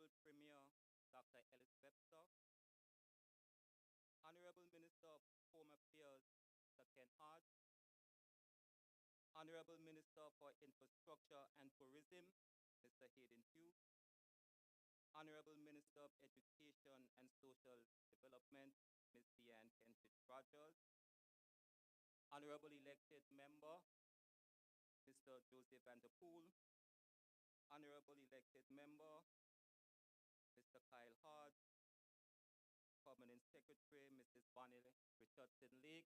Honorable Premier Dr. Ellis Webster, Honorable Minister of Home Affairs Mr. Ken Hart, Honorable Minister for Infrastructure and Tourism Mr. Hayden Hughes, Honorable Minister of Education and Social Development Ms. Deanne Kentridge Rogers, Honorable Elected Member Mr. Joseph Van der Poel, Honorable Elected Member Mr. Kyle Hart, Permanent Secretary Mrs. Bonnie Richardson Lake,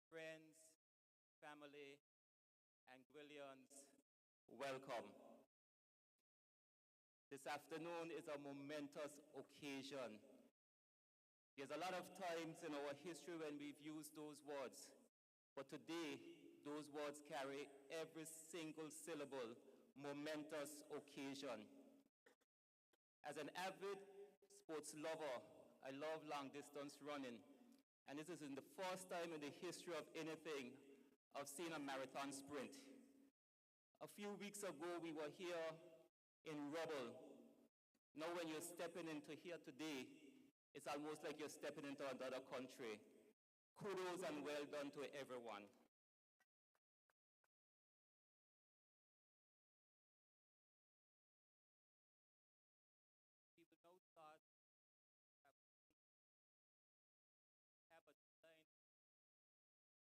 friends, family, and Gwillians, welcome. This afternoon is a momentous occasion. There's a lot of times in our history when we've used those words, but today, those words carry every single syllable, momentous occasion. As an avid sports lover, I love long distance running, and this is the first time in the history of anything I've seen a marathon sprint. A few weeks ago, we were here in rubble. Now when you're stepping into here today, it's almost like you're stepping into another country. Kudos and well done to everyone. We will now start have a design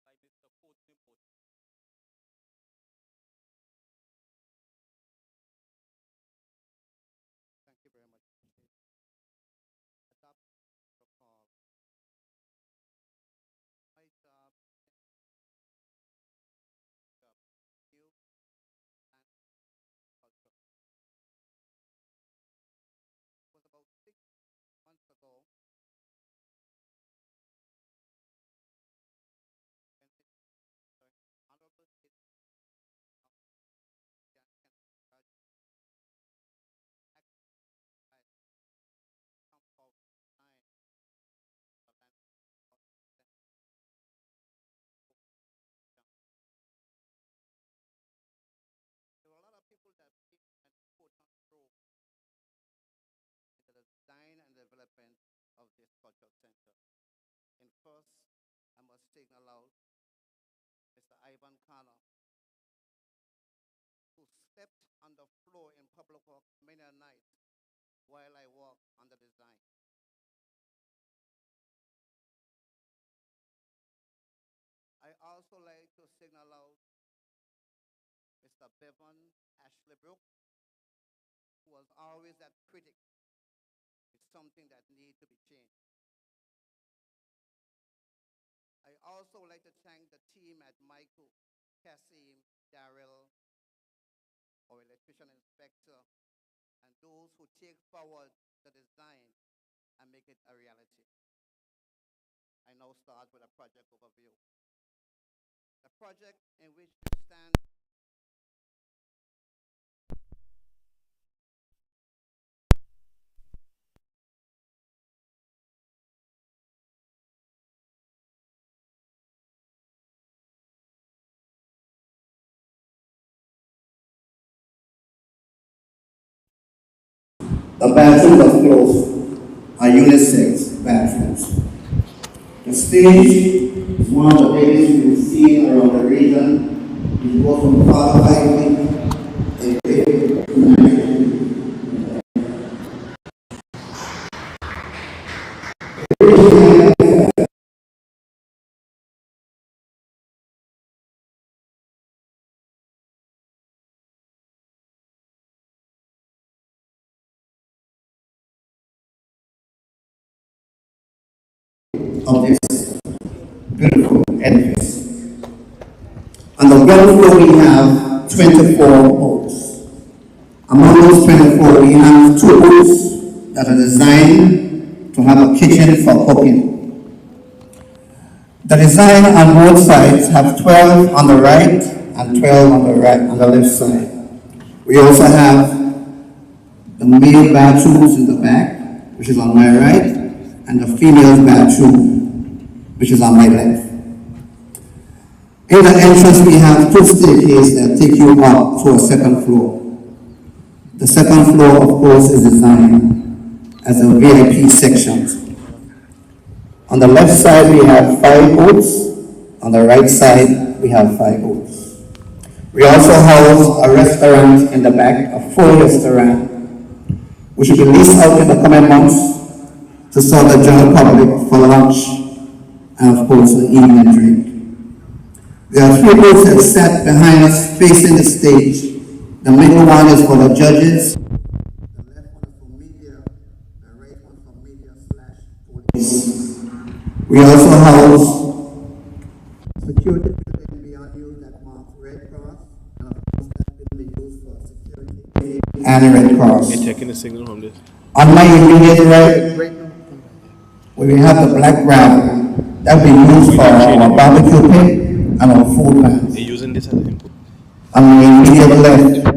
by Mr. Courtney Bush. Thank you very much. Adopt protocol. My job you and culture. It was about 6 months ago when the Honorable State there were a lot of people that came and put on role into the design and development of this cultural center. And first, I must signal out Mr. Ivan Connor, who stepped on the floor in public work many a night while I worked on the design. I also like to signal out Mr. Bevan Ashley-Brook, who was always that critic. It's something that needs to be changed. I also like to thank the team at Michael, Cassim, Darrell, our electrician inspector, and those who take forward the design and make it a reality. I now start with a project overview. The project in which you stand the bathroom was closed, are unisex bathrooms. The stage is one of the biggest you will see around the region. It goes from 5 feet to 9 feet. Of this beautiful edifice. On the ground floor we have 24 booths. Among those 24 we have 2 booths that are designed to have a kitchen for cooking. The design on both sides have 12 on the right and 12 on the left side. We also have the male bathrooms in the back, which is on my right, and the female bathroom, which is on my left. In the entrance, we have 2 staircases that take you up to a second floor. The second floor, of course, is designed as a VIP section. On the left side, we have 5 booths. On the right side, we have 5 booths. We also house a restaurant in the back, a full restaurant, which will be leased out in the coming months to serve the general public for lunch and, of course, the evening drink. There are 3 booths that sat behind us facing the stage. The middle one is for the judges. The left one is for media. The right one for media/police. We also house security building beyond use that marks Red Cross, and of course that will be used for security and Red Cross. You're taking the signal from this. On my immediate right, we have the black gravel that will be used for our barbecue pit and our food pans. They're using this as an input. On my immediate left,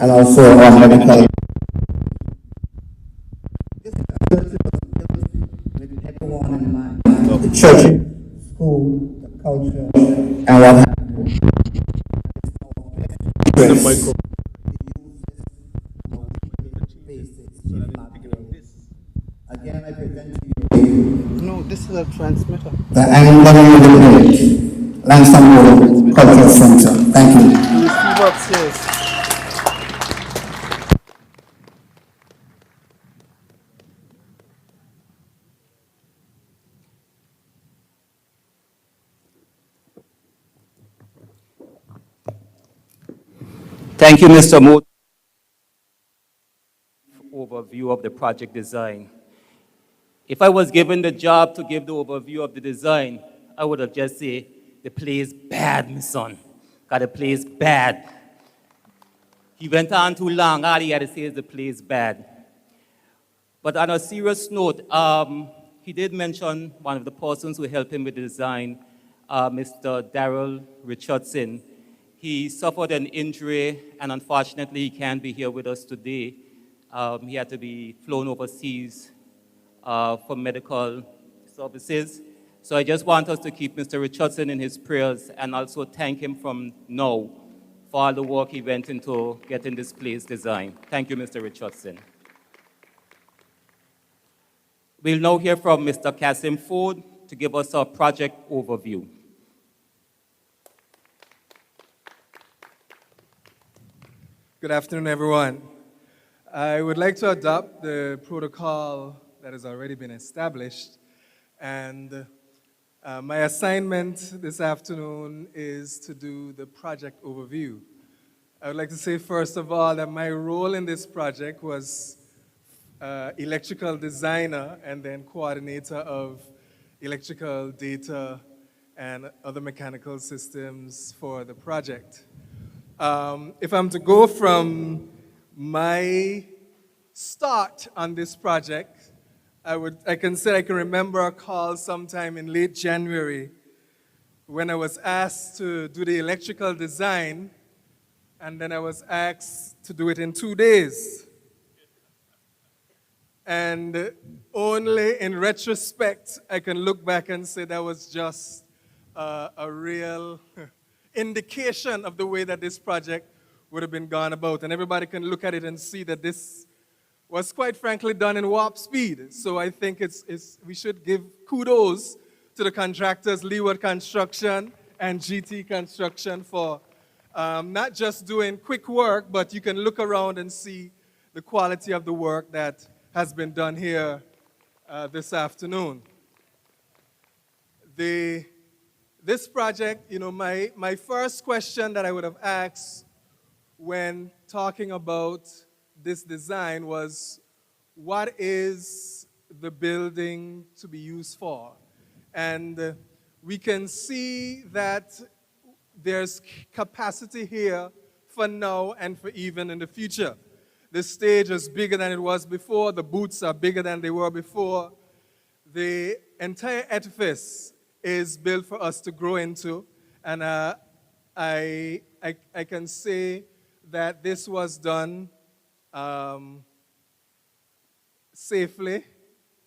and also our medical. With everyone in mind. The church, school, the culture, and what happened. The micro. Again, I present to you. No, this is a transmitter. The Anglican Village, Lansome Road Cultural Center. Thank you. You receive upstairs. Thank you, Mr. Moore. Overview of the project design. If I was given the job to give the overview of the design, I would have just said, the place bad, my son. Got the place bad. He went on too long. All he had to say is the place bad. But on a serious note, he did mention one of the persons who helped him with the design, Mr. Daryl Richardson. He suffered an injury, and unfortunately, he can't be here with us today. He had to be flown overseas for medical services. So I just want us to keep Mr. Richardson in his prayers and also thank him from now for all the work he went into getting this place designed. Thank you, Mr. Richardson. We'll now hear from Mr. Kasim Ford to give us a project overview. Good afternoon, everyone. I would like to adopt the protocol that has already been established, and my assignment this afternoon is to do the project overview. I would like to say, first of all, that my role in this project was electrical designer and then coordinator of electrical data and other mechanical systems for the project. If I'm to go from my start on this project, I can remember a call sometime in late January when I was asked to do the electrical design, and then I was asked to do it in 2 days. And only in retrospect, I can look back and say that was just a real indication of the way that this project would have been gone about. And everybody can look at it and see that this was quite frankly done in warp speed. So I think we should give kudos to the contractors, Leeward Construction and GT Construction, for not just doing quick work, but you can look around and see the quality of the work that has been done here this afternoon. This project, my first question that I would have asked when talking about this design was, what is the building to be used for? And we can see that there's capacity here for now and for even in the future. The stage is bigger than it was before. The booths are bigger than they were before. The entire edifice is built for us to grow into. And I can say that this was done safely,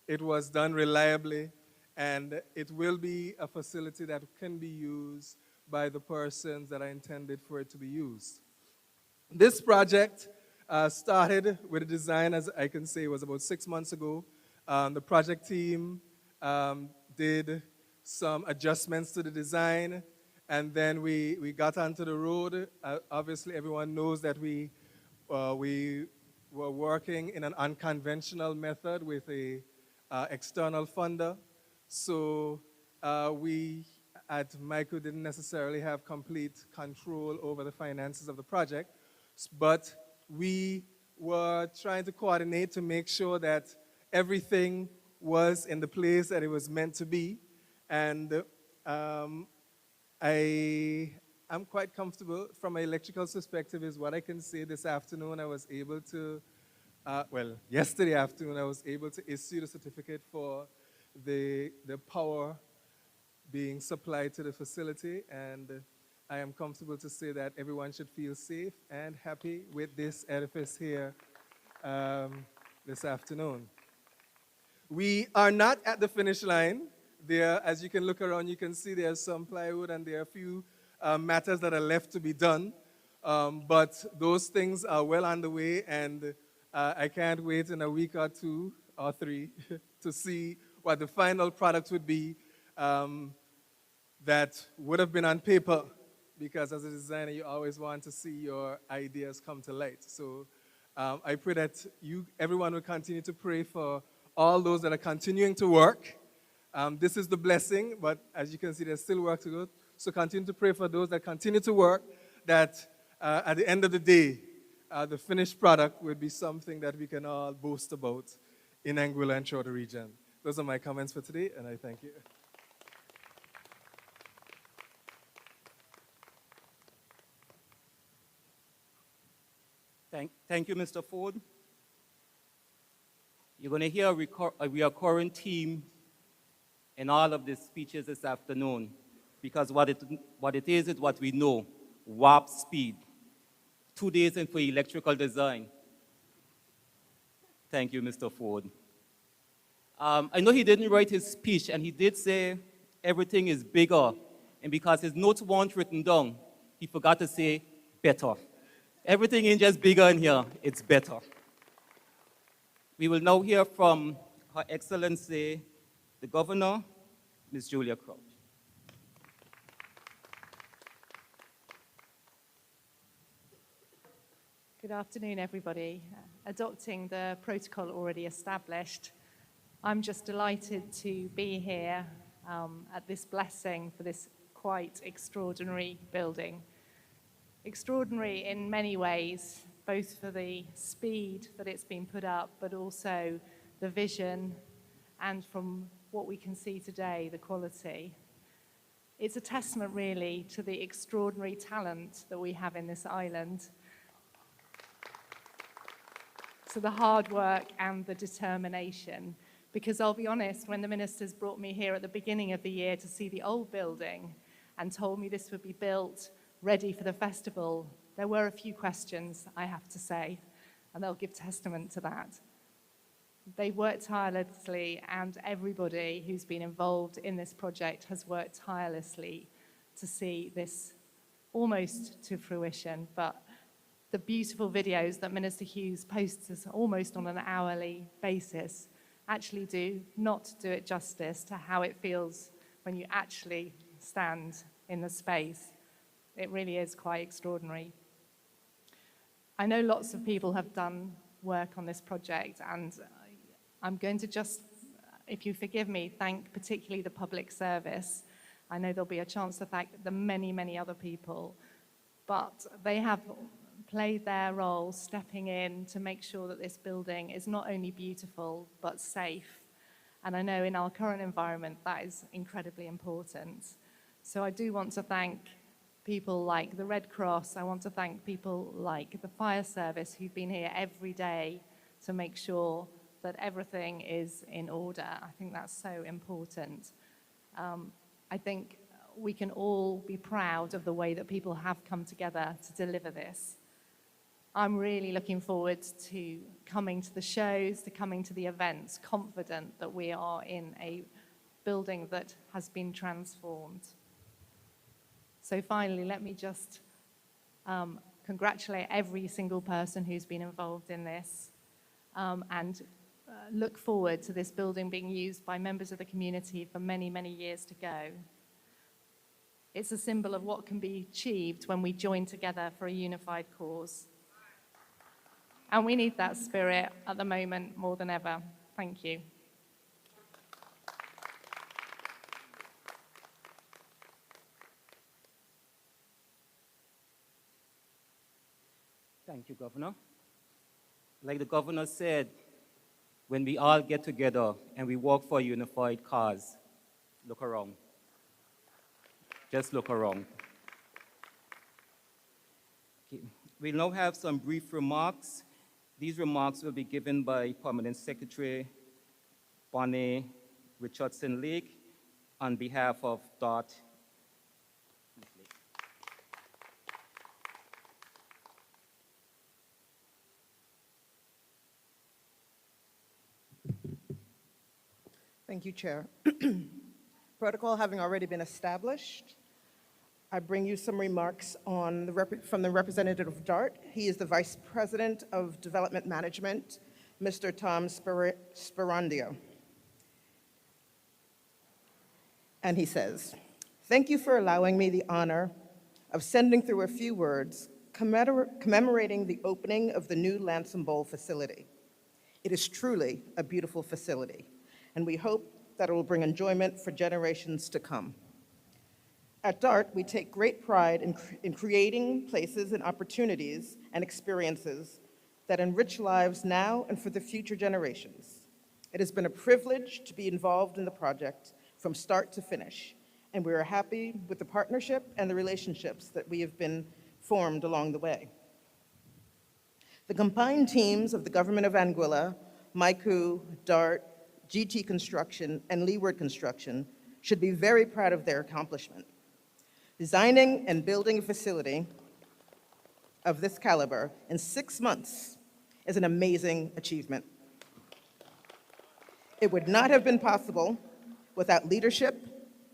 it was done reliably, and it will be a facility that can be used by the persons that are intended for it to be used. This project started with a design, as I can say, was about 6 months ago. The project team did some adjustments to the design, and then we got onto the road. Obviously, everyone knows that we were working in an unconventional method with a external funder. So we at Michael didn't necessarily have complete control over the finances of the project, but we were trying to coordinate to make sure that everything was in the place that it was meant to be. And I'm quite comfortable from an electrical perspective is what I can say. This afternoon I was able to, yesterday afternoon I was able to issue the certificate for the power being supplied to the facility, and I am comfortable to say that everyone should feel safe and happy with this edifice here this afternoon. We are not at the finish line. There, as you can look around, you can see there's some plywood and there are a few matters that are left to be done. But those things are well underway, and I can't wait in a week or 2 or 3 to see what the final product would be that would have been on paper, because as a designer, you always want to see your ideas come to light. So I pray that everyone will continue to pray for all those that are continuing to work. This is the blessing, but as you can see, there's still work to go. So continue to pray for those that continue to work, that at the end of the day, the finished product will be something that we can all boast about in Anguilla and throughout the region. Those are my comments for today, and I thank you. Thank you, Mr. Ford. You're going to hear a recurring theme in all of the speeches this afternoon, because what it is what we know: warp speed. 2 days in for electrical design. Thank you, Mr. Ford. I know he didn't write his speech, and he did say everything is bigger, and because his notes weren't written down, he forgot to say better. Everything ain't just bigger in here, it's better. We will now hear from Her Excellency, the Governor, Ms. Julia Crouch. Good afternoon, everybody. Adopting the protocol already established, I'm just delighted to be here at this blessing for this quite extraordinary building. Extraordinary in many ways, both for the speed that it's been put up, but also the vision, and from what we can see today, the quality. It's a testament really to the extraordinary talent that we have in this island, to the hard work and the determination. Because I'll be honest, when the ministers brought me here at the beginning of the year to see the old building and told me this would be built ready for the festival, there were a few questions, I have to say, and they'll give testament to that. They worked tirelessly, and everybody who's been involved in this project has worked tirelessly to see this almost to fruition. But the beautiful videos that Minister Hughes posts us almost on an hourly basis actually do not do it justice to how it feels when you actually stand in the space. It really is quite extraordinary. I know lots of people have done work on this project, and I'm going to just, if you forgive me, thank particularly the public service. I know there'll be a chance to thank the many, many other people, but they have played their role stepping in to make sure that this building is not only beautiful, but safe. And I know in our current environment, that is incredibly important. So I do want to thank people like the Red Cross. I want to thank people like the fire service who've been here every day to make sure that everything is in order. I think that's so important. I think we can all be proud of the way that people have come together to deliver this. I'm really looking forward to coming to the shows, to coming to the events, confident that we are in a building that has been transformed. So finally, let me just congratulate every single person who's been involved in this and look forward to this building being used by members of the community for many, many years to go. It's a symbol of what can be achieved when we join together for a unified cause. And we need that spirit at the moment more than ever. Thank you. Thank you, Governor. Like the Governor said, when we all get together and we work for a unified cause, look around. Just look around. Okay. We'll now have some brief remarks. These remarks will be given by Permanent Secretary Bonnie Richardson-Lake on behalf of DOT. Thank you, Chair. Protocol having already been established, I bring you some remarks on from the representative of DART. He is the Vice President of Development Management, Mr. Tom Sperandio. And he says, "Thank you for allowing me the honor of sending through a few words commemorating the opening of the new Lansome Bowl facility. It is truly a beautiful facility, and we hope that it will bring enjoyment for generations to come. At DART, we take great pride in creating places and opportunities and experiences that enrich lives now and for the future generations. It has been a privilege to be involved in the project from start to finish, and we are happy with the partnership and the relationships that we have been formed along the way. The combined teams of the Government of Anguilla, MICU, DART, GT Construction, and Leeward Construction should be very proud of their accomplishment. Designing and building a facility of this caliber in 6 months is an amazing achievement. It would not have been possible without leadership,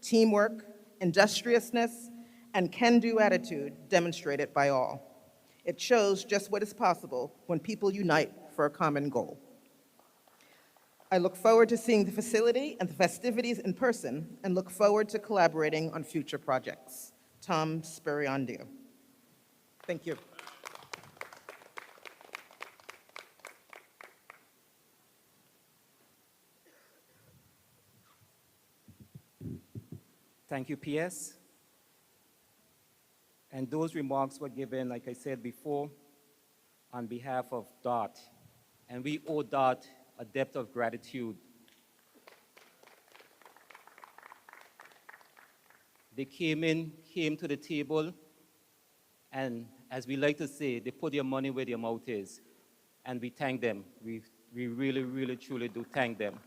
teamwork, industriousness, and can-do attitude demonstrated by all. It shows just what is possible when people unite for a common goal. I look forward to seeing the facility and the festivities in person and look forward to collaborating on future projects. Tom Sperandio." Thank you. Thank you, PS. And those remarks were given, like I said before, on behalf of DOT. And we owe DOT a debt of gratitude. They came to the table, and as we like to say, they put their money where their mouth is. And we thank them. We really, really, truly do thank them.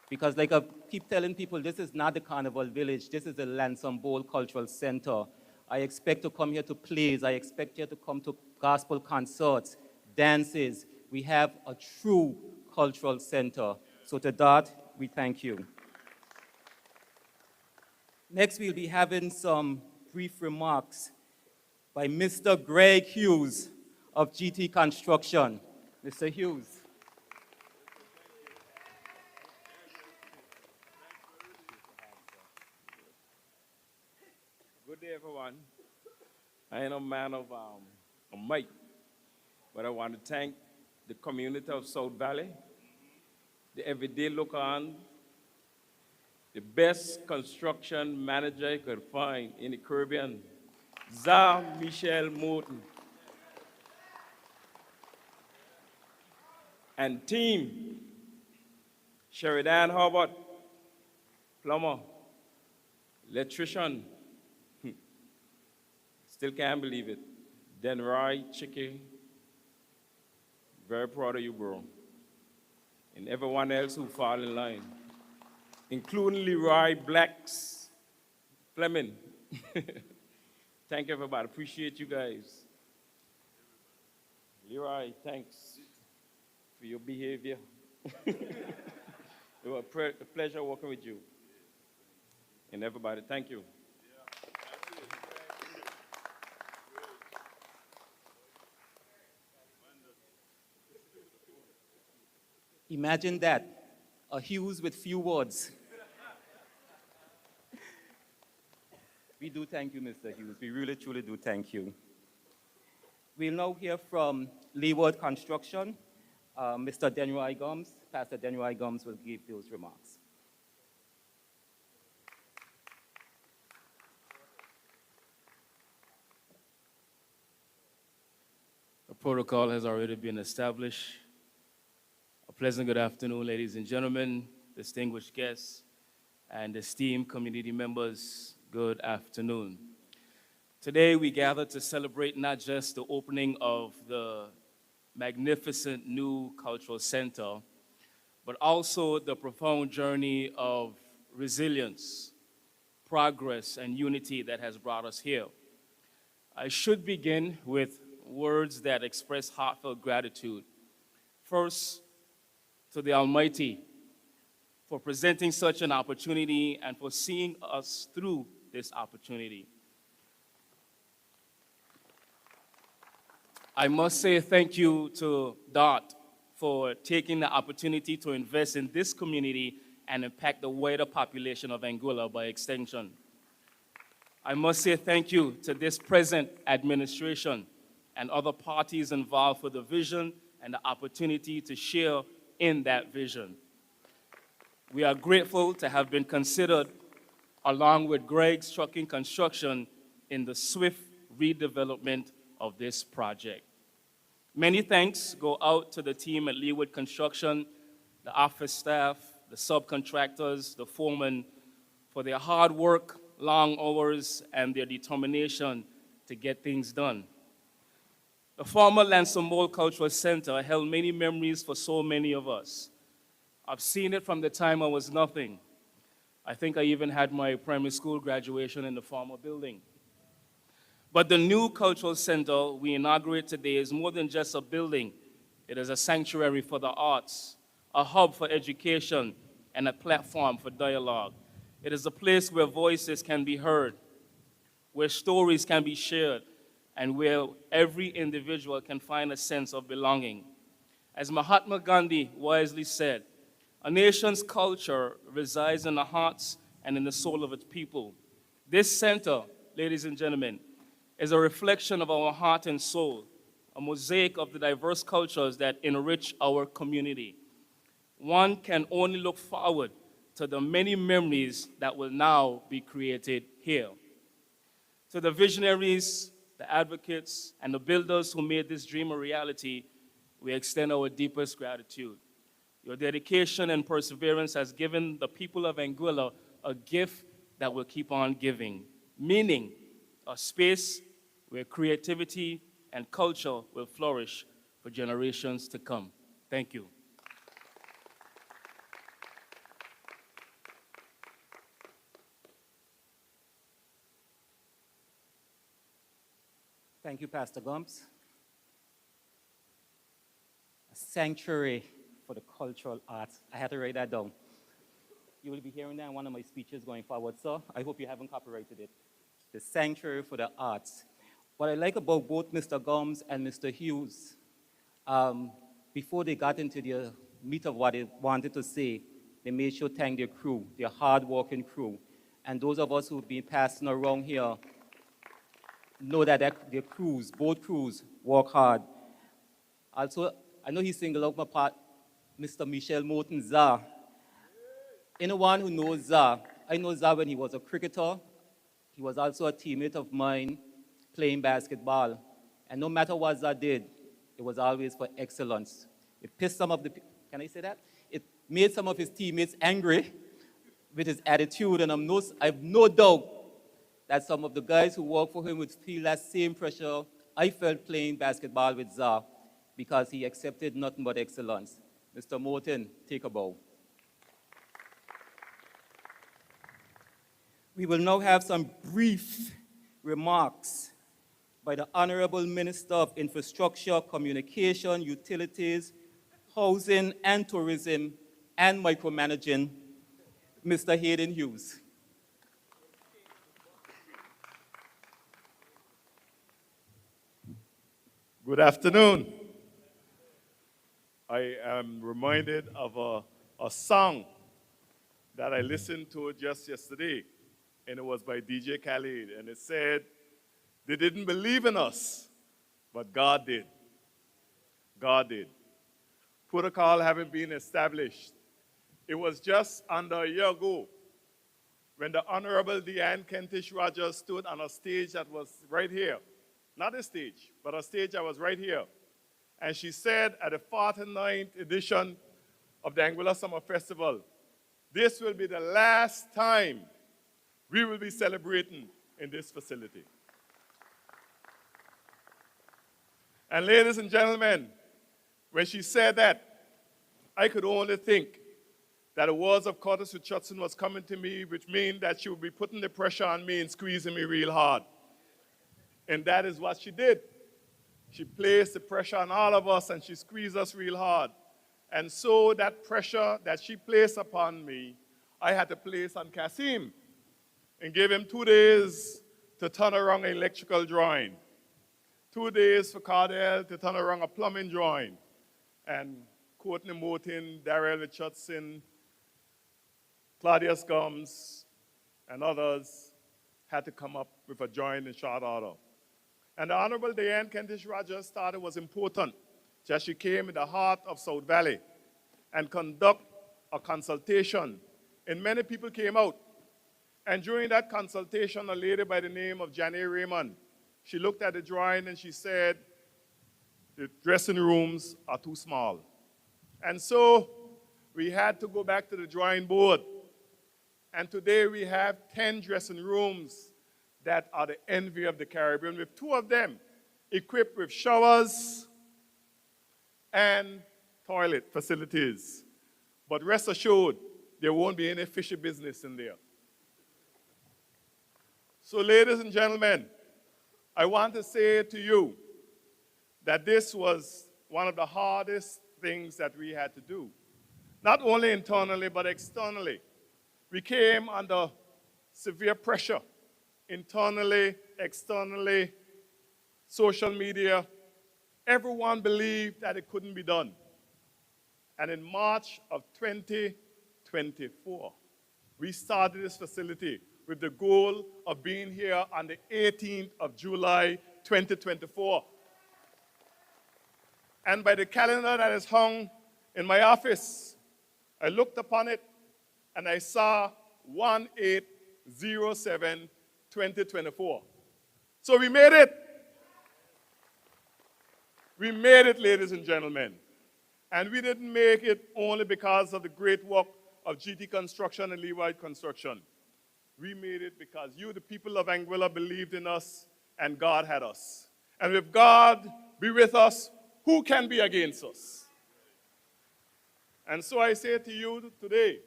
Because like I keep telling people, this is not the Carnival Village, this is the Lansome Bowl Cultural Center. I expect to come here to plays, I expect here to come to gospel concerts, dances. We have a true cultural center. So to that, we thank you. Next, we'll be having some brief remarks by Mr. Greg Hughes of GT Construction. Mr. Hughes. Good day, everyone. I am a man of might, but I want to thank the community of South Valley, the everyday look-on, the best construction manager I could find in the Caribbean, Michel Morton, and team, Sheridan Hobart, plumber, electrician, still can't believe it, Denroy Chicky, very proud of you, bro. And everyone else who fall in line, including Leroy Blacks, Fleming. Thank you, everybody. Appreciate you guys. Leroy, thanks for your behavior. It was a pleasure working with you. And everybody, thank you. Imagine that, a Hughes with few words. We do thank you, Mr. Hughes. We really, truly do thank you. We'll now hear from Leeward Construction. Mr. Denroy Gomes, Pastor Denroy Gomes will give those remarks. The protocol has already been established. A pleasant good afternoon, ladies and gentlemen, distinguished guests, and esteemed community members, good afternoon. Today we gather to celebrate not just the opening of the magnificent new cultural center, but also the profound journey of resilience, progress, and unity that has brought us here. I should begin with words that express heartfelt gratitude. First, to the Almighty for presenting such an opportunity and for seeing us through this opportunity. I must say thank you to DOT for taking the opportunity to invest in this community and impact the wider population of Anguilla by extension. I must say thank you to this present administration and other parties involved for the vision and the opportunity to share in that vision. We are grateful to have been considered, along with Greg's Trucking Construction, in the swift redevelopment of this project. Many thanks go out to the team at Leeward Construction, the office staff, the subcontractors, the foremen, for their hard work, long hours, and their determination to get things done. The former Lansome Cultural Center held many memories for so many of us. I've seen it from the time I was nothing. I think I even had my primary school graduation in the former building. But the new cultural center we inaugurate today is more than just a building. It is a sanctuary for the arts, a hub for education, and a platform for dialogue. It is a place where voices can be heard, where stories can be shared, and where every individual can find a sense of belonging. As Mahatma Gandhi wisely said, a nation's culture resides in the hearts and in the soul of its people. This center, ladies and gentlemen, is a reflection of our heart and soul, a mosaic of the diverse cultures that enrich our community. One can only look forward to the many memories that will now be created here. To the visionaries, the advocates, and the builders who made this dream a reality, we extend our deepest gratitude. Your dedication and perseverance has given the people of Anguilla a gift that will keep on giving, meaning a space where creativity and culture will flourish for generations to come. Thank you. Thank you, Pastor Gomes. A sanctuary for the cultural arts. I had to write that down. You will be hearing that in one of my speeches going forward, sir. I hope you haven't copyrighted it. The sanctuary for the arts. What I like about both Mr. Gomes and Mr. Hughes, before they got into the meat of what they wanted to say, they made sure to thank their crew, their hard-working crew. And those of us who've been passing around here know that their crews, both crews, work hard. Also, I know he singled out my part, Mr. Michel Morton Zah. Anyone who knows Zah, I know Zah when he was a cricketer. He was also a teammate of mine playing basketball. And no matter what Zah did, it was always for excellence. It pissed some of the, can I say that? It made some of his teammates angry with his attitude, and I have no doubt that some of the guys who work for him would feel that same pressure I felt playing basketball with Zah, because he accepted nothing but excellence. Mr. Morton, take a bow. We will now have some brief remarks by the Honorable Minister of Infrastructure, Communication, Utilities, Housing and Tourism, and Micromanaging, Mr. Hayden Hughes. Good afternoon. I am reminded of a song that I listened to just yesterday, and it was by DJ Khaled, and it said, "They didn't believe in us, but God did. God did." Protocol having been established, it was just under a year ago when the Honorable Deanne Kentish Rogers stood on a stage that was right here. Not a stage, but a stage that was right here. And she said at the 49th edition of the Anguilla Summer Festival, this will be the last time we will be celebrating in this facility. And ladies and gentlemen, when she said that, I could only think that the words of Curtis Richardson was coming to me, which means that she would be putting the pressure on me and squeezing me real hard. And that is what she did. She placed the pressure on all of us and she squeezed us real hard. And so that pressure that she placed upon me, I had to place on Kasim and gave him 2 days to turn around an electrical drawing, 2 days for Cardell to turn around a plumbing drawing. And Courtney Morton, Darrell Richardson, Claudius Gums, and others had to come up with a drawing in short order. And the Honorable Diane Kentish Rogers thought it was important that she came in the heart of South Valley and conduct a consultation. And many people came out. And during that consultation, a lady by the name of Janie Raymond, she looked at the drawing and she said, the dressing rooms are too small. And so we had to go back to the drawing board. And today we have 10 dressing rooms that are the envy of the Caribbean, with 2 of them equipped with showers and toilet facilities. But rest assured, there won't be any fishy business in there. So ladies and gentlemen, I want to say to you that this was one of the hardest things that we had to do. Not only internally, but externally. We came under severe pressure, internally, externally, social media. Everyone believed that it couldn't be done. And in March of 2024, we started this facility with the goal of being here on the 18th of July, 2024. And by the calendar that is hung in my office, I looked upon it and I saw 1807-2024. So we made it. We made it, ladies and gentlemen. And we didn't make it only because of the great work of GT Construction and Levi Construction. We made it because you, the people of Anguilla, believed in us and God had us. And if God be with us, who can be against us? And so I say to you today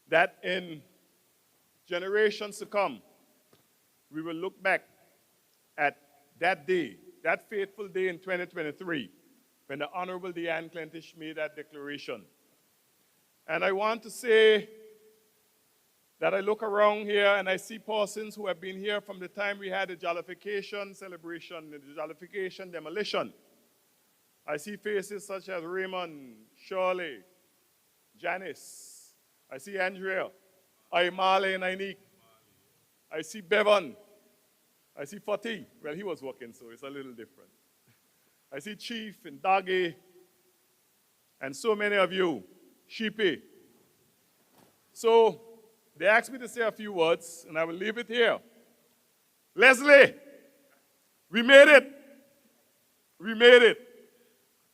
that in generations to come, we will look back at that day, that fateful day in 2023, when the Honorable Deanne Kentish made that declaration. And I want to say that I look around here and I see persons who have been here from the time we had the jollification celebration, the jollification demolition. I see faces such as Raymond, Shirley, Janice. I see Andrea, Marley and Inique. I see Bevan. I see Fatih. Well, he was working, so it's a little different. I see Chief and Dagi, and so many of you, Sheepy. So they asked me to say a few words, and I will leave it here. Leslie, we made it. We made it.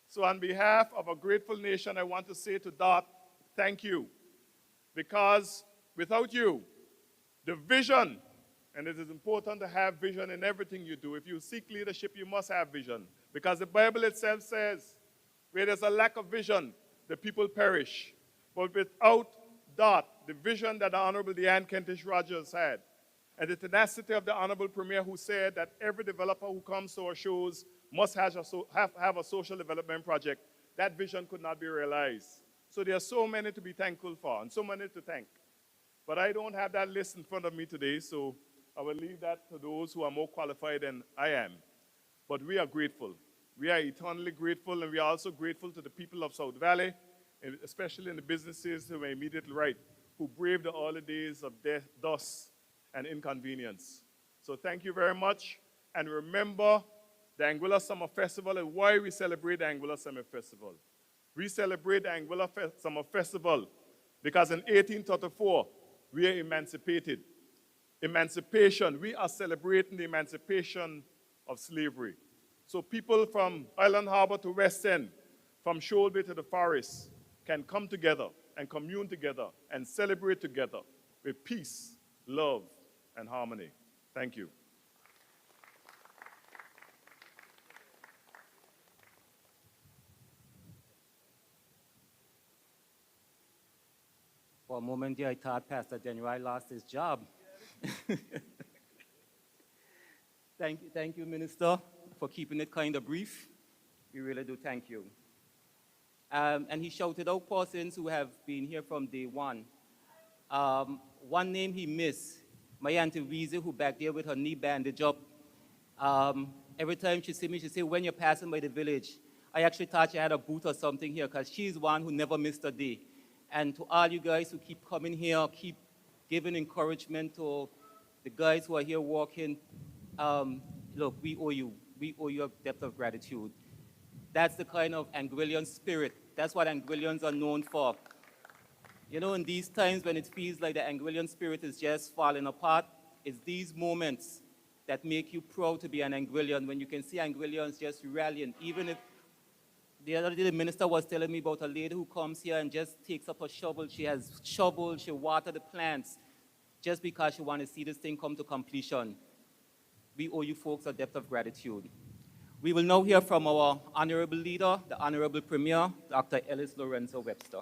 So on behalf of a grateful nation, I want to say to Dot, thank you. Because without you, the vision, and it is important to have vision in everything you do. If you seek leadership, you must have vision. Because the Bible itself says, where there's a lack of vision, the people perish. But without Dot, the vision that the Honorable Deanne Kentish Rogers had, and the tenacity of the Honorable Premier who said that every developer who comes to our shows must have a social development project, that vision could not be realized. So there are so many to be thankful for and so many to thank. But I don't have that list in front of me today, so I will leave that to those who are more qualified than I am. But we are grateful. We are eternally grateful, and we are also grateful to the people of South Valley, and especially in the businesses to my immediate right, who braved the early days of death, dust, and inconvenience. So thank you very much. And remember, the Anguilla Summer Festival and why we celebrate the Anguilla Summer Festival. We celebrate the Anguilla Summer Festival because in 1834, we are emancipated. Emancipation, we are celebrating the emancipation of slavery. So people from Island Harbor to West End, from Shoal Bay to the forest, can come together and commune together and celebrate together with peace, love, and harmony. Thank you. For a moment there, I thought Pastor Denry lost his job. Thank you, Minister, for keeping it kind of brief. We really do thank you. And he shouted out persons who have been here from day one. One name he missed, my Auntie Weezy, who back there with her knee bandaged up. Every time she see me, she say, when you're passing by the village, I actually thought you had a boot or something here, because she's one who never missed a day. And to all you guys who keep coming here, keep giving encouragement to the guys who are here walking, look, we owe you. We owe you a depth of gratitude. That's the kind of Anguillian spirit. That's what Anguillians are known for. You know, in these times when it feels like the Anguillian spirit is just falling apart, it's these moments that make you proud to be an Anguillian, when you can see Anguillians just rallying. Even if the other day the minister was telling me about a lady who comes here and just takes up a shovel. She has shovels, she waters the plants, just because she wants to see this thing come to completion. We owe you folks a depth of gratitude. We will now hear from our honorable leader, the Honorable Premier, Dr. Ellis Lorenzo Webster.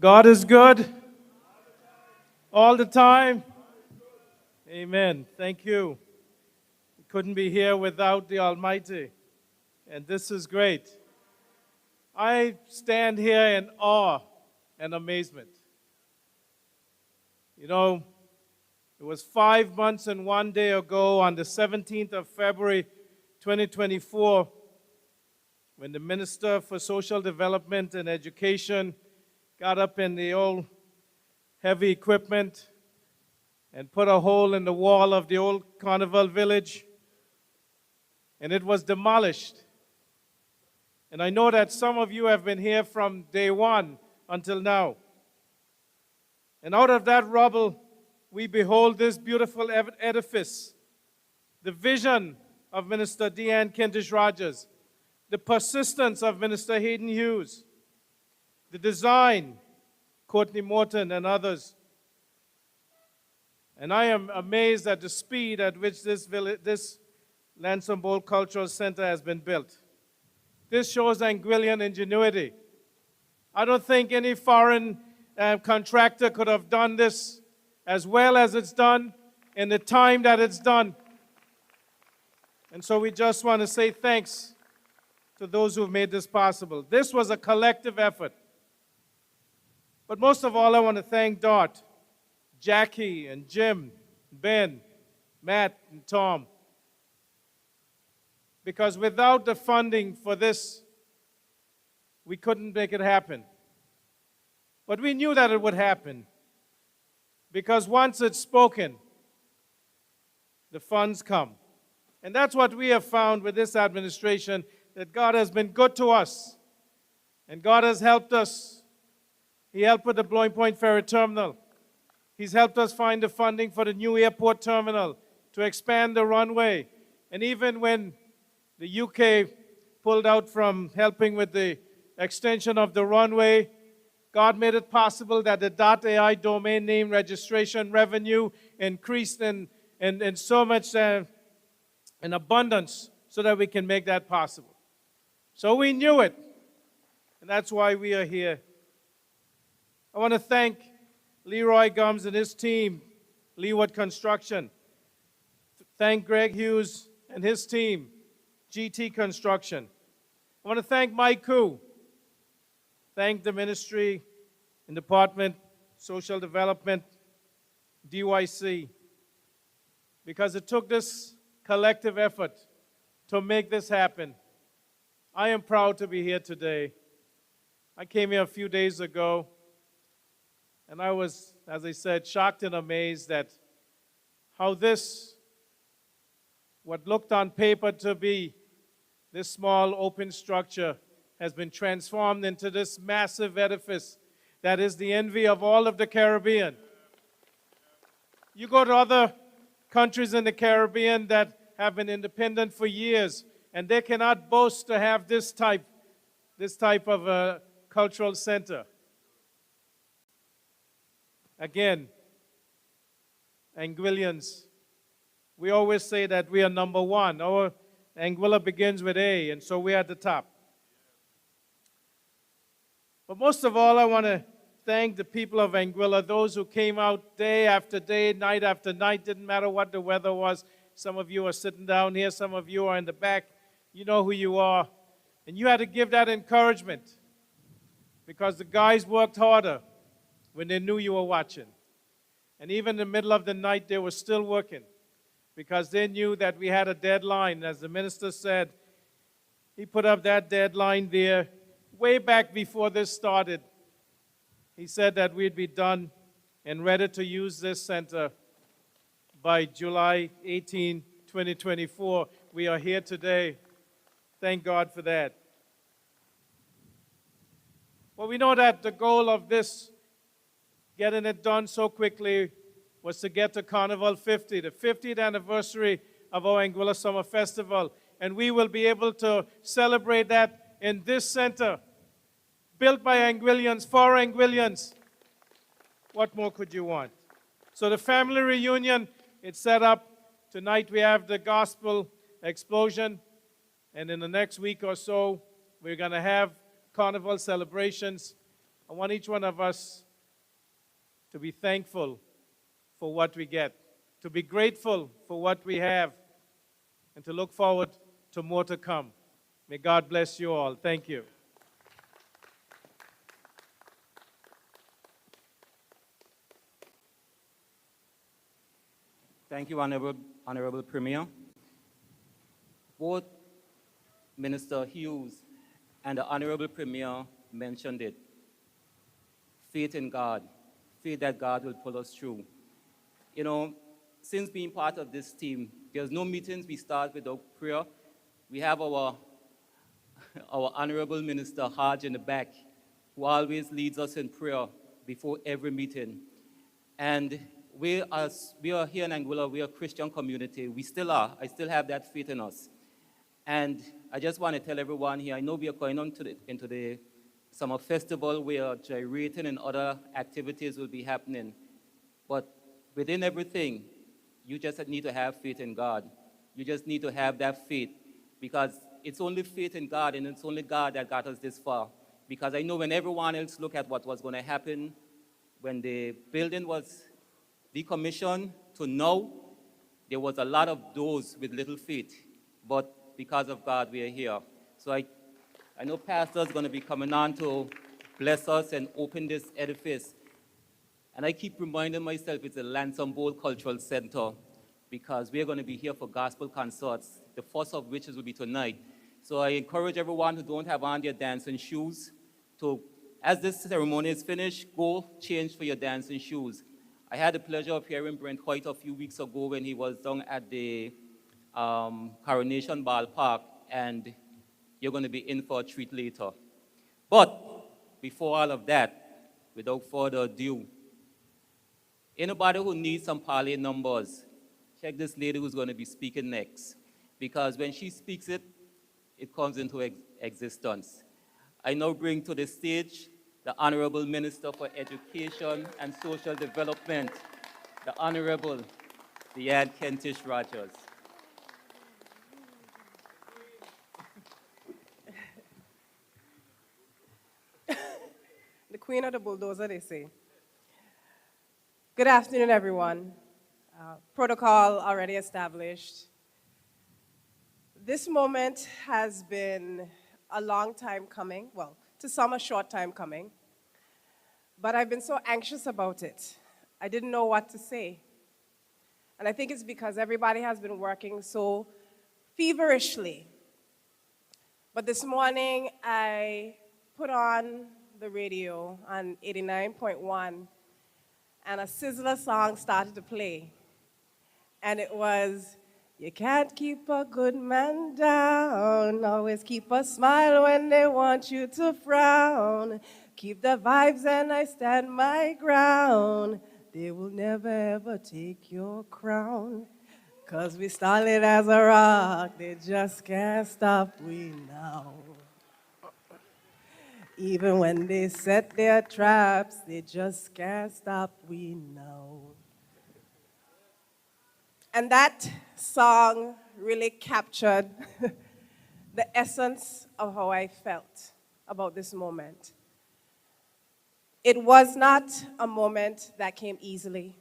God is good all the time. Amen. Thank you. We couldn't be here without the Almighty, and this is great. I stand here in awe and amazement. You know, it was 5 months and 1 day ago, on the 17th of February, 2024, when the Minister for Social Development and Education got up in the old heavy equipment and put a hole in the wall of the old Carnival Village, and it was demolished. And I know that some of you have been here from day one until now. And out of that rubble, we behold this beautiful edifice, the vision of Minister Deanne Kentish Rogers, the persistence of Minister Hayden Hughes, the design, Courtney Morton and others. And I am amazed at the speed at which this Lansome Bowl Cultural Center has been built. This shows Anguillian ingenuity. I don't think any foreign contractor could have done this as well as it's done in the time that it's done. And so we just want to say thanks to those who have made this possible. This was a collective effort. But most of all, I want to thank Dot, Jackie, and Jim, Ben, Matt, and Tom. Because without the funding for this, we couldn't make it happen. But we knew that it would happen. Because once it's spoken, the funds come. And that's what we have found with this administration, that God has been good to us. And God has helped us. He helped with the Blowing Point Ferry Terminal. He's helped us find the funding for the new airport terminal to expand the runway. And even when the UK pulled out from helping with the extension of the runway, God made it possible that the .ai domain name registration revenue increased in so much in abundance so that we can make that possible. So we knew it, and that's why we are here. I want to thank Leroy Gums and his team, Leeward Construction. Thank Greg Hughes and his team, GT Construction. I want to thank Mike Koo. Thank the ministry in Department Social Development, DYC, because it took this collective effort to make this happen. I am proud to be here today. I came here a few days ago, and I was, as I said, shocked and amazed at how this, what looked on paper to be this small open structure, has been transformed into this massive edifice that is the envy of all of the Caribbean. You go to other countries in the Caribbean that have been independent for years, and they cannot boast to have this type of a cultural center. Again, Anguillians, we always say that we are number one. Our Anguilla begins with A, and so we're at the top. But most of all, I want to thank the people of Anguilla, those who came out day after day, night after night, didn't matter what the weather was. Some of you are sitting down here, some of you are in the back. You know who you are. And you had to give that encouragement because the guys worked harder when they knew you were watching. And even in the middle of the night, they were still working because they knew that we had a deadline. As the minister said, he put up that deadline there way back before this started. He said that we'd be done and ready to use this center by July 18, 2024. We are here today. Thank God for that. Well, we know that the goal of this, getting it done so quickly, was to get to Carnival 50, the 50th anniversary of our Anguilla Summer Festival. And we will be able to celebrate that in this center, built by Anguillians, for Anguillians. What more could you want? So the family reunion, it's set up. Tonight we have the gospel explosion. And in the next week or so, we're going to have carnival celebrations. I want each one of us to be thankful for what we get, to be grateful for what we have, and to look forward to more to come. May God bless you all. Thank you. Thank you, Honorable Premier. Both Minister Hughes and the Honorable Premier mentioned it. Faith in God, faith that God will pull us through. You know, since being part of this team, there's no meetings we start without prayer. We have our Honorable Minister Hodge in the back, who always leads us in prayer before every meeting. And we are here in Anguilla, we are a Christian community. We still are. I still have that faith in us. And I just want to tell everyone here, I know we are going on into the summer festival where gyrating and other activities will be happening. But within everything, you just need to have faith in God. You just need to have that faith because it's only faith in God and it's only God that got us this far. Because I know when everyone else looked at what was going to happen when the building was decommissioned to now, there was a lot of those with little faith. But because of God, we are here. So I know Pastor's going to be coming on to bless us and open this edifice. And I keep reminding myself it's a Lansome Cultural Center because we're going to be here for gospel concerts, the first of which will be tonight. So I encourage everyone who don't have on their dancing shoes to, as this ceremony is finished, go change for your dancing shoes. I had the pleasure of hearing Brent Hoyt a few weeks ago when he was down at the Coronation Ballpark, and you're going to be in for a treat later. But before all of that, without further ado, anybody who needs some parlay numbers, check this lady who's going to be speaking next. Because when she speaks it, it comes into existence. I now bring to the stage the Honorable Minister for Education and Social Development, the Honorable Deanne Kentish Rogers. The queen of the bulldozer, they say. Good afternoon, everyone. Protocol already established. This moment has been a long time coming, well, to some a short time coming. but I've been so anxious about it. I didn't know what to say. And I think it's because everybody has been working so feverishly. But this morning, I put on the radio on 89.1, and a Sizzler song started to play. And it was, "You can't keep a good man down, always keep a smile when they want you to frown. Keep the vibes and I stand my ground. They will never ever take your crown. 'Cause we solid as a rock, they just can't stop we now. Even when they set their traps, they just can't stop we now." And that song really captured the essence of how I felt about this moment. It was not a moment that came easily.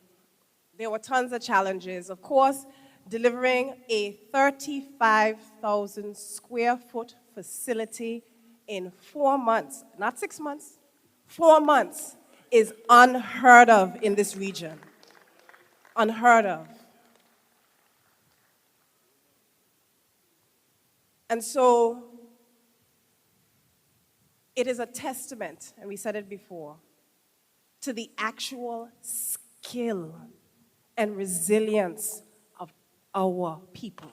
There were tons of challenges. Of course, delivering a 35,000 square foot facility in 4 months, not 6 months, 4 months, is unheard of in this region. Unheard of. And so, it is a testament, and we said it before, to the actual skill and resilience of our people.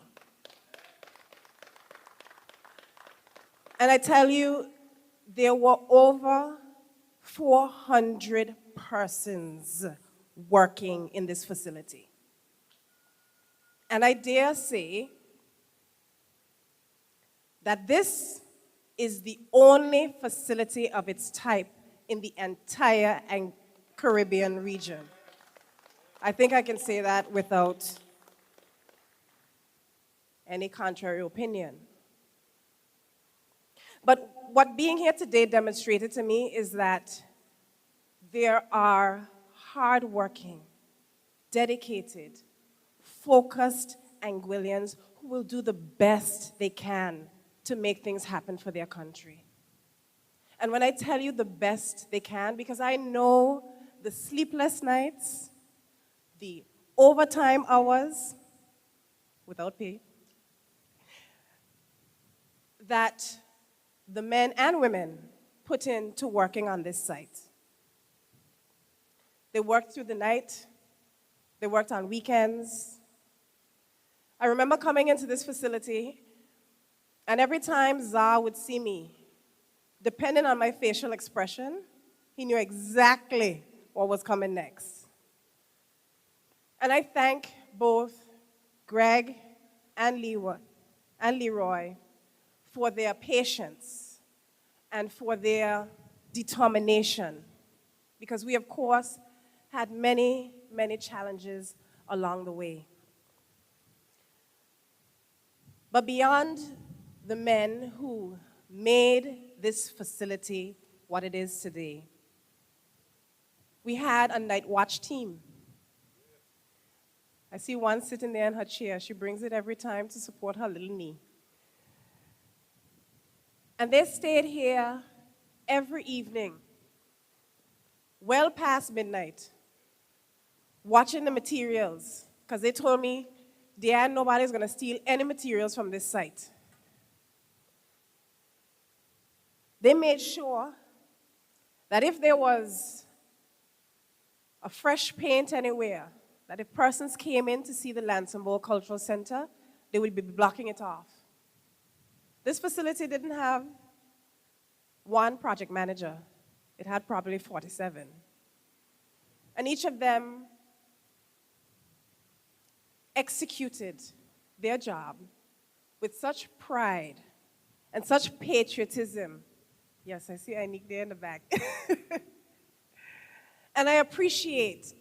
And I tell you, there were over 400 persons working in this facility. And I dare say that this is the only facility of its type in the entire Caribbean region. I think I can say that without any contrary opinion. But what being here today demonstrated to me is that there are hardworking, dedicated, focused Anguillians who will do the best they can to make things happen for their country. And when I tell you the best they can, because I know the sleepless nights, the overtime hours, without pay, that the men and women put into working on this site. They worked through the night, they worked on weekends. I remember coming into this facility, and every time Zah would see me, depending on my facial expression, he knew exactly what was coming next. And I thank both Greg and Leroy for their patience and for their determination, because we, of course, had many, many challenges along the way. But beyond the men who made this facility what it is today, we had a night watch team. I see one sitting there in her chair. She brings it every time to support her little knee. And they stayed here every evening, well past midnight, watching the materials, because they told me, "Deanne, nobody's going to steal any materials from this site." They made sure that if there was a fresh paint anywhere, that if persons came in to see the Lansome Cultural Center, they would be blocking it off. This facility didn't have one project manager. It had probably 47. And each of them executed their job with such pride and such patriotism. Yes, I see Anik there in the back. And I appreciate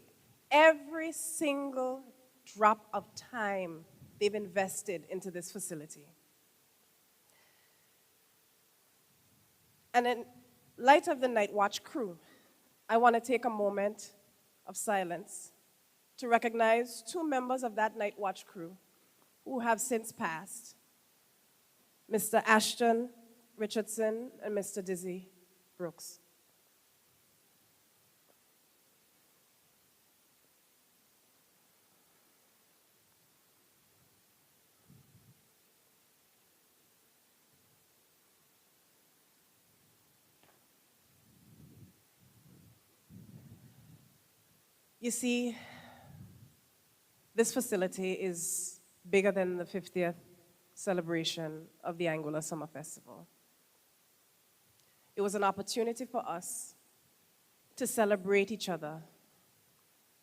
every single drop of time they've invested into this facility. And in light of the Night Watch crew, I want to take a moment of silence to recognize two members of that Night Watch crew who have since passed, Mr. Ashton Richardson and Mr. Dizzy Brooks. You see, this facility is bigger than the 50th celebration of the Anguilla Summer Festival. It was an opportunity for us to celebrate each other,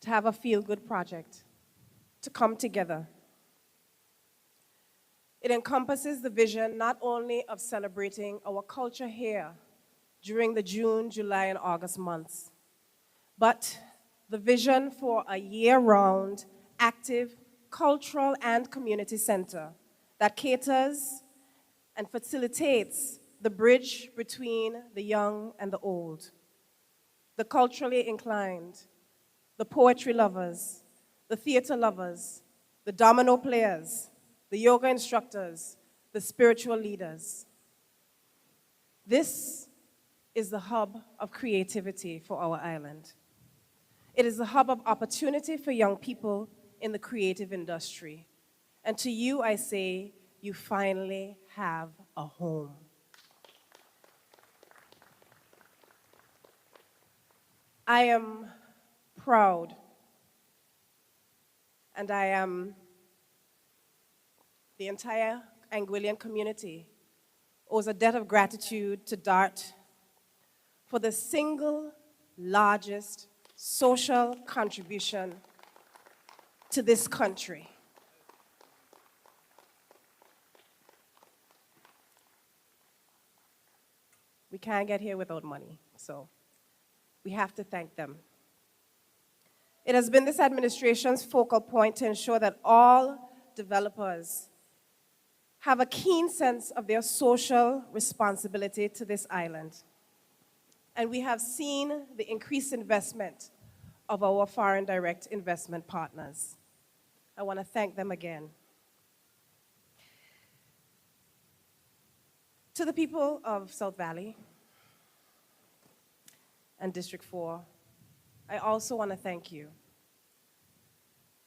to have a feel-good project, to come together. It encompasses the vision not only of celebrating our culture here during the June, July, and August months, but the vision for a year-round, active, cultural and community center that caters and facilitates the bridge between the young and the old, the culturally inclined, the poetry lovers, the theater lovers, the domino players, the yoga instructors, the spiritual leaders. This is the hub of creativity for our island. It is the hub of opportunity for young people in the creative industry. And to you, I say, you finally have a home. I am proud, and I am the entire Anguillian community owes a debt of gratitude to DART for the single largest social contribution to this country. We can't get here without money, so we have to thank them. It has been this administration's focal point to ensure that all developers have a keen sense of their social responsibility to this island. And we have seen the increased investment of our foreign direct investment partners. I want to thank them again. To the people of South Valley and District 4, I also want to thank you.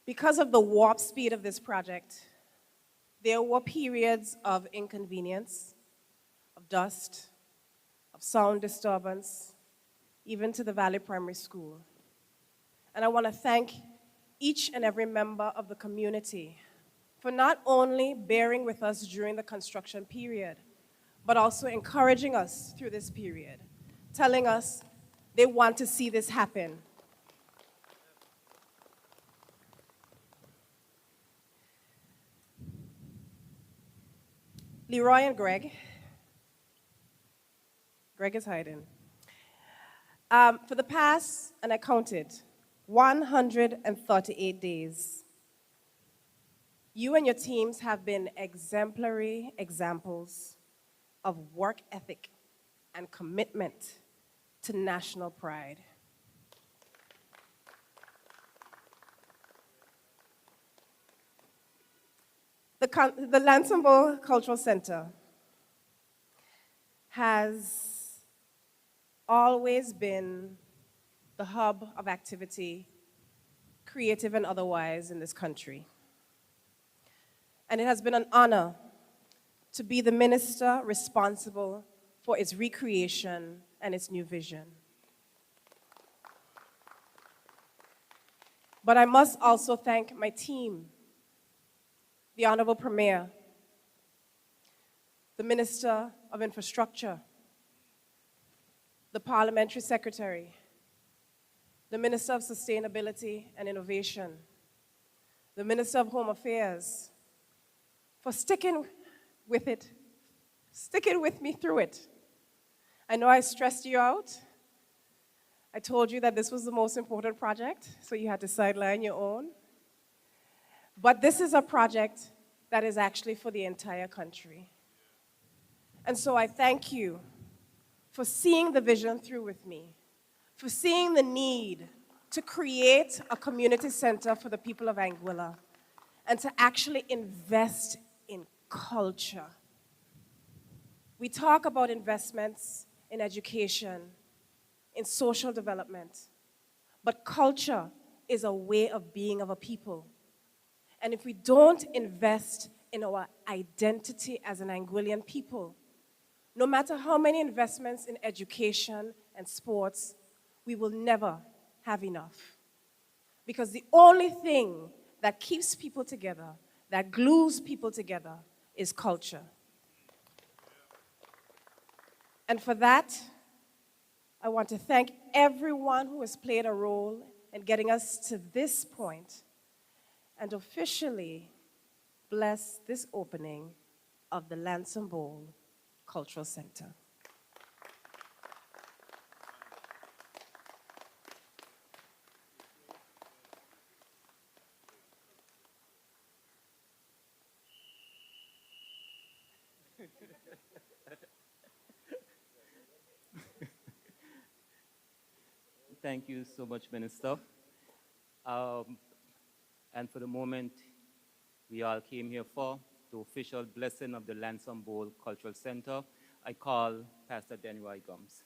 Because of the warp speed of this project, there were periods of inconvenience, of dust, of sound disturbance, even to the Valley Primary School. And I want to thank each and every member of the community for not only bearing with us during the construction period, but also encouraging us through this period, telling us they want to see this happen. Leroy and Greg is hiding. For the past, and I counted, 138 days, you and your teams have been exemplary examples of work ethic and commitment to national pride. The Lansome Cultural Center has always been the hub of activity, creative and otherwise, in this country. And it has been an honor to be the minister responsible for its recreation and its new vision. But I must also thank my team, the Honorable Premier, the Minister of Infrastructure, the Parliamentary Secretary, the Minister of Sustainability and Innovation, the Minister of Home Affairs, for sticking with me through it. I know I stressed you out. I told you that this was the most important project, so you had to sideline your own. But this is a project that is actually for the entire country. And so I thank you for seeing the vision through with me, for seeing the need to create a community center for the people of Anguilla, and to actually invest in culture. We talk about investments in education, in social development, but culture is a way of being of a people. And if we don't invest in our identity as an Anguillian people, no matter how many investments in education and sports, we will never have enough. Because the only thing that keeps people together, that glues people together, is culture. And for that, I want to thank everyone who has played a role in getting us to this point and officially bless this opening of the Lansome Bowl Cultural Center. Thank you so much, Minister. And for the moment, we all came here for the official blessing of the Lansome Bowl Cultural Center. I call Pastor Denroy Gums.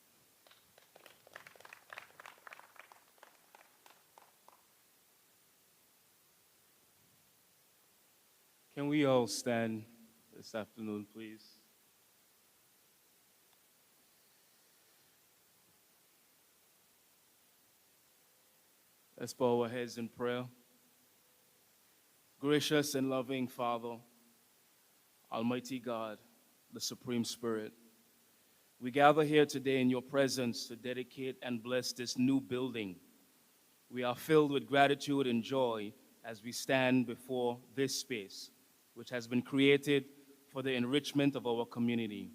Can we all stand this afternoon, please? Let's bow our heads in prayer. Gracious and loving Father, Almighty God, the Supreme Spirit, we gather here today in your presence to dedicate and bless this new building. We are filled with gratitude and joy as we stand before this space, which has been created for the enrichment of our community.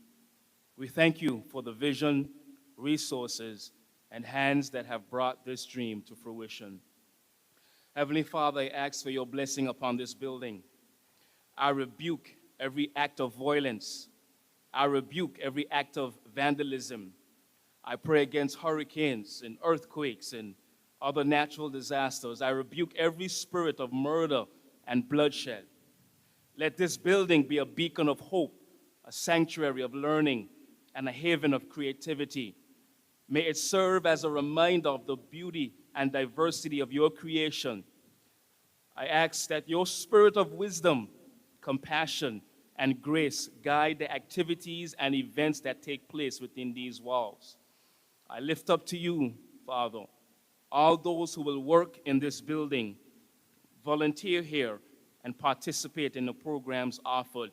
We thank you for the vision, resources, and hands that have brought this dream to fruition. Heavenly Father, I ask for your blessing upon this building. I rebuke every act of violence. I rebuke every act of vandalism. I pray against hurricanes and earthquakes and other natural disasters. I rebuke every spirit of murder and bloodshed. Let this building be a beacon of hope, a sanctuary of learning, and a haven of creativity. May it serve as a reminder of the beauty and diversity of your creation. I ask that your spirit of wisdom, compassion, and grace guide the activities and events that take place within these walls. I lift up to you, Father, all those who will work in this building, volunteer here, and participate in the programs offered.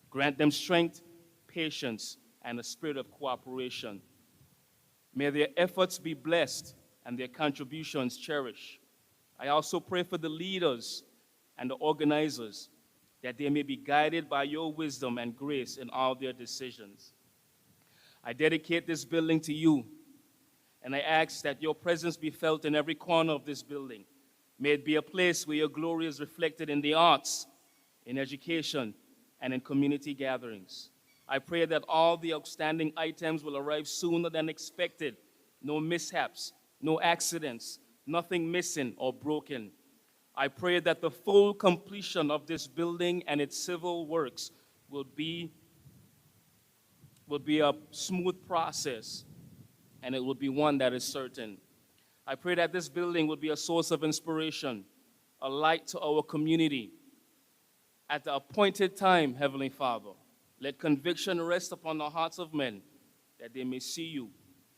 Grant them strength, patience, and a spirit of cooperation. May their efforts be blessed and their contributions cherished. I also pray for the leaders and the organizers that they may be guided by your wisdom and grace in all their decisions. I dedicate this building to you, and I ask that your presence be felt in every corner of this building. May it be a place where your glory is reflected in the arts, in education, and in community gatherings. I pray that all the outstanding items will arrive sooner than expected. No mishaps, no accidents, nothing missing or broken. I pray that the full completion of this building and its civil works will be a smooth process, and it will be one that is certain. I pray that this building will be a source of inspiration, a light to our community. At the appointed time, Heavenly Father, let conviction rest upon the hearts of men that they may see you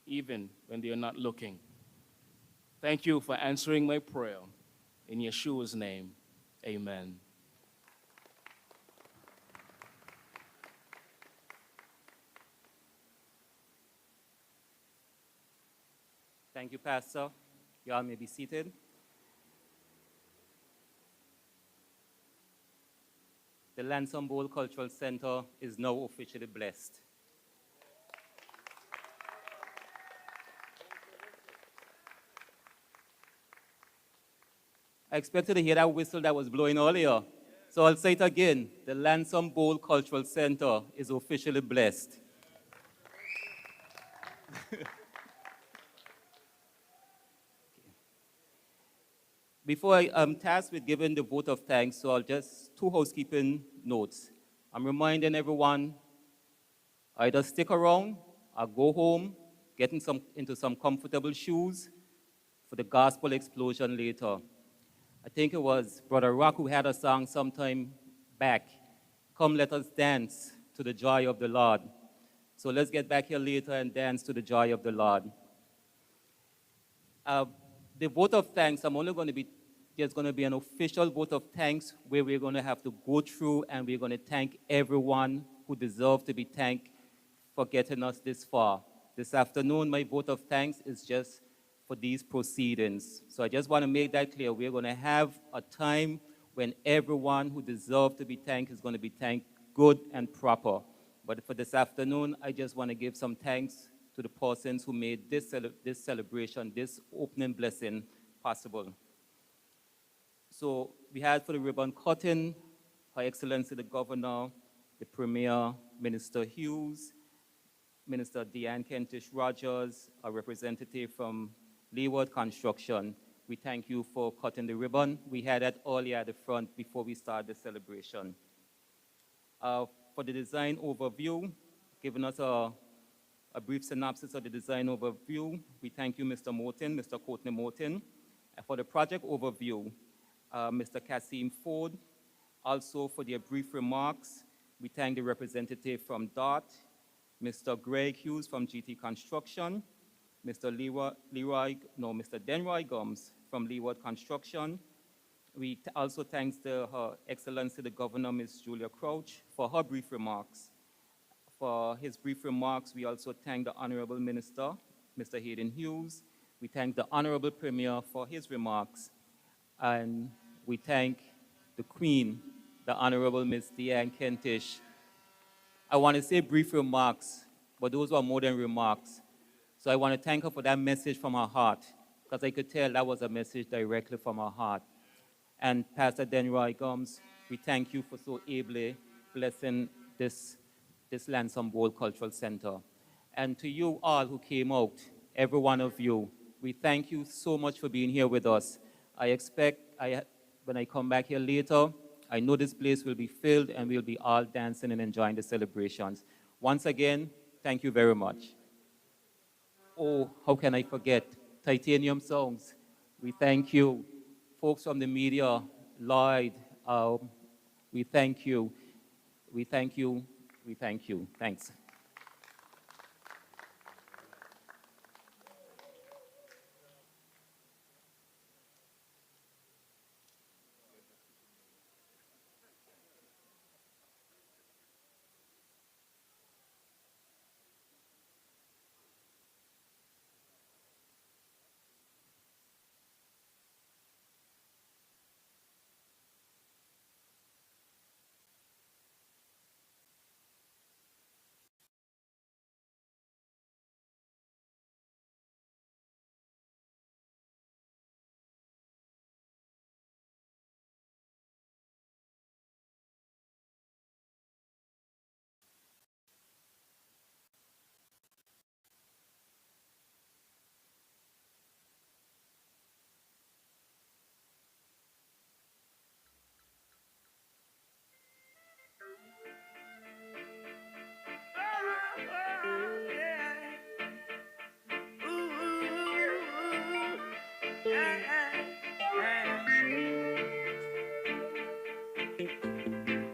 even when they are not looking. Thank you for answering my prayer. In Yeshua's name, amen. Thank you, Pastor. You all may be seated. The Lansome Bowl Cultural Center is now officially blessed. I expected to hear that whistle that was blowing earlier. So I'll say it again. The Lansome Bowl Cultural Center is officially blessed. Before I'm tasked with giving the vote of thanks, so I'll just two housekeeping notes. I'm reminding everyone, either stick around or go home, get into some comfortable shoes for the gospel explosion later. I think it was Brother Rock who had a song sometime back, "Come let us dance to the joy of the Lord." So let's get back here later and dance to the joy of the Lord. The vote of thanks, I'm only going to be there's going to be an official vote of thanks where we're going to have to go through and we're going to thank everyone who deserves to be thanked for getting us this far. This afternoon, my vote of thanks is just for these proceedings. So I just want to make that clear. We're going to have a time when everyone who deserves to be thanked is going to be thanked good and proper. But for this afternoon, I just want to give some thanks to the persons who made this celebration, this opening blessing possible. So we had for the ribbon cutting, Her Excellency the Governor, the Premier, Minister Hughes, Minister Deanne Kentish Rogers, a representative from Leeward Construction. We thank you for cutting the ribbon. We had that earlier at the front before we start the celebration. For the design overview, giving us a brief synopsis of the design overview, we thank you, Mr. Morton, Mr. Courtney Morton. And for the project overview, Mr. Kasim Ford. Also for their brief remarks, we thank the representative from DOT, Mr. Greg Hughes from GT Construction, Mr. Denroy Gums from Leeward Construction. We also thank Her Excellency the Governor, Ms. Julia Crouch, for her brief remarks. For his brief remarks, we also thank the Honorable Minister, Mr. Hayden Hughes. We thank the Honorable Premier for his remarks. And we thank the Queen, the Honorable Ms. Deanne Kentish. I want to say brief remarks, but those were more than remarks. So I want to thank her for that message from her heart, because I could tell that was a message directly from her heart. And Pastor Denroy Gums, we thank you for so ably blessing this Lansome Bowl Cultural Center. And to you all who came out, every one of you, we thank you so much for being here with us. I expect when I come back here later, I know this place will be filled and we'll be all dancing and enjoying the celebrations. Once again, thank you very much. Oh, how can I forget? Titanium Songs. We thank you. Folks from the media, Lloyd, we thank you. We thank you. We thank you. Thanks.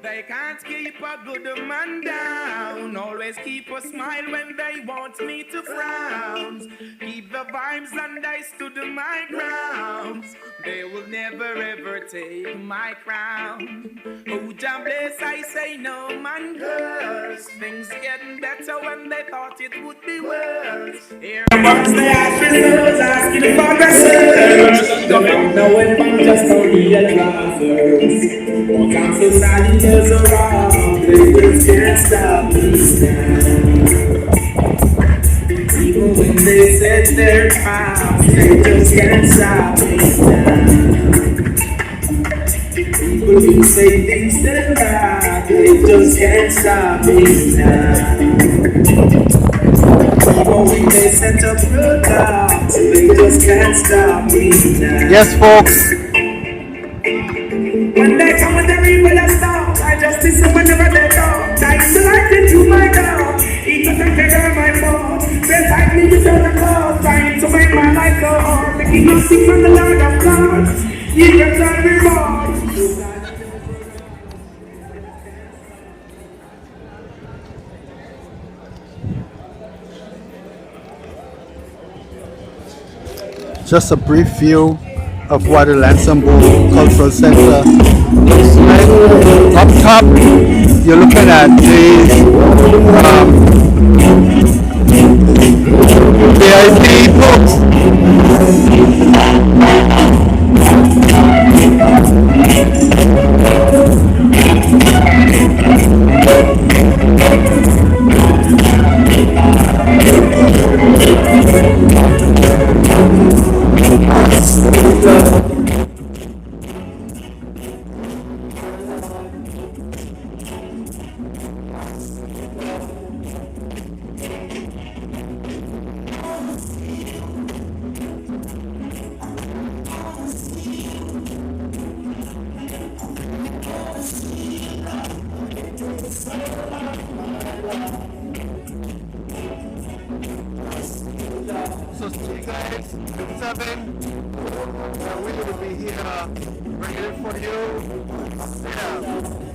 They can't keep a good man down. Always keep a smile when they want me to frown. Keep the vibes and I stood my ground. They will never ever take my crown. Oh, Jah bless, I say no man curse. Things getting better when they thought it would be worse. Here amongst the ashes, asking for the search. Don't know if I'm just only a traveler. All kinds of silence around, they just can't stop me now. Even when they set their traps, they just can't stop me now. People who say things that lie, they just can't stop me now. Even when they set up roadblocks, they just can't stop me now. Yes, folks. When they come with the evil stuff, I just listen whenever they talk. I used to like it to my dog. It doesn't care my fault. They fight me without a cause, trying to make my life go on. The king of six and the lord of lords. He gets all reward. Just a brief view of what the Lansome Cultural Center looks like. Up top, you're looking at these VIP books. So see guys, 7, we will be here bringing it for you. Yeah.